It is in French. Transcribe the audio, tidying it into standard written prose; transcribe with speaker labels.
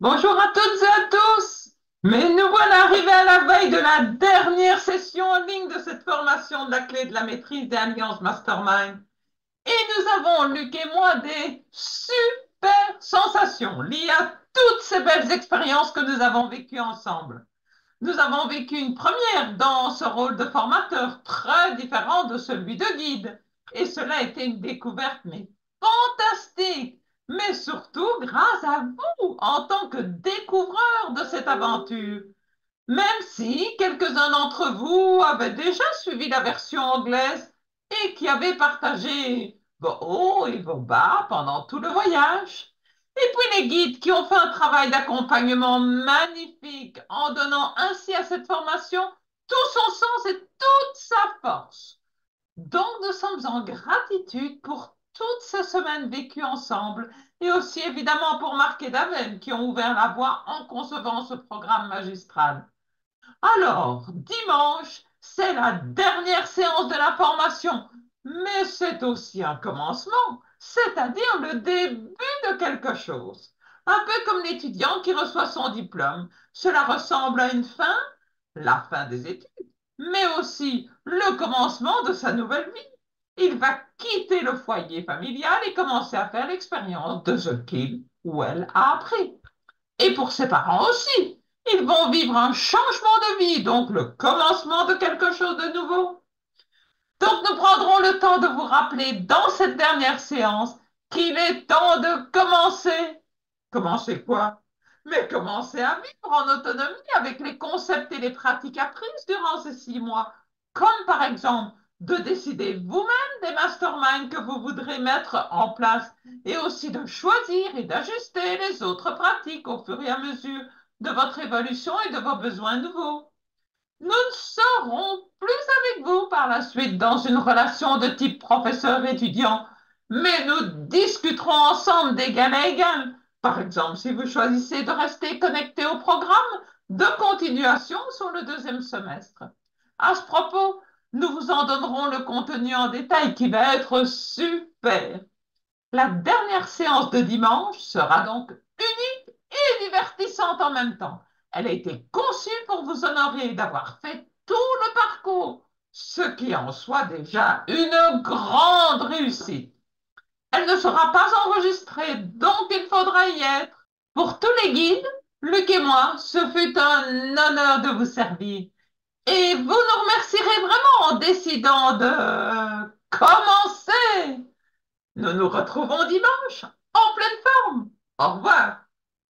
Speaker 1: Bonjour à toutes et à tous. Mais nous voilà arrivés à la veille de la dernière session en ligne de cette formation de la clé de la maîtrise des alliances Mastermind. Et nous avons, Luc et moi, des super sensations liées à toutes ces belles expériences que nous avons vécues ensemble. Nous avons vécu une première dans ce rôle de formateur très différent de celui de guide. Et cela a été une découverte, mais fantastique, mais surtout grâce à vous en tant que découvreur de cette aventure. Même si quelques-uns d'entre vous avaient déjà suivi la version anglaise et qui avaient partagé vos hauts et vos bas pendant tout le voyage. Et puis les guides qui ont fait un travail d'accompagnement magnifique en donnant ainsi à cette formation tout son sens et toute sa force. Donc nous sommes en gratitude pour toutes ces semaines vécues ensemble et aussi évidemment pour Marc et Daven qui ont ouvert la voie en concevant ce programme magistral. Alors, dimanche, c'est la dernière séance de la formation, mais c'est aussi un commencement, c'est-à-dire le début de quelque chose. Un peu comme l'étudiant qui reçoit son diplôme. Cela ressemble à une fin, la fin des études, mais aussi le commencement de sa nouvelle vie. Il va quitter le foyer familial et commencer à faire l'expérience de ce qu'il ou elle a appris. Et pour ses parents aussi. Ils vont vivre un changement de vie, donc le commencement de quelque chose de nouveau. Donc nous prendrons le temps de vous rappeler dans cette dernière séance qu'il est temps de commencer. Commencer quoi? Mais commencer à vivre en autonomie avec les concepts et les pratiques apprises durant ces 6 mois, comme par exemple de décider vous-même des masterminds que vous voudrez mettre en place et aussi de choisir et d'ajuster les autres pratiques au fur et à mesure de votre évolution et de vos besoins nouveaux. Nous ne serons plus avec vous par la suite dans une relation de type professeur-étudiant, mais nous discuterons ensemble d'égal à égal. Par exemple, si vous choisissez de rester connecté au programme de continuation sur le deuxième semestre. À ce propos, nous vous en donnerons le contenu en détail qui va être super. La dernière séance de dimanche sera donc unique et divertissante en même temps. Elle a été conçue pour vous honorer d'avoir fait tout le parcours, ce qui est en soi déjà une grande réussite. Elle ne sera pas enregistrée, donc il faudra y être. Pour tous les guides, Luc et moi, ce fut un honneur de vous servir. Et vous nous remercierez vraiment en décidant de commencer. Nous nous retrouvons dimanche en pleine forme. Au revoir.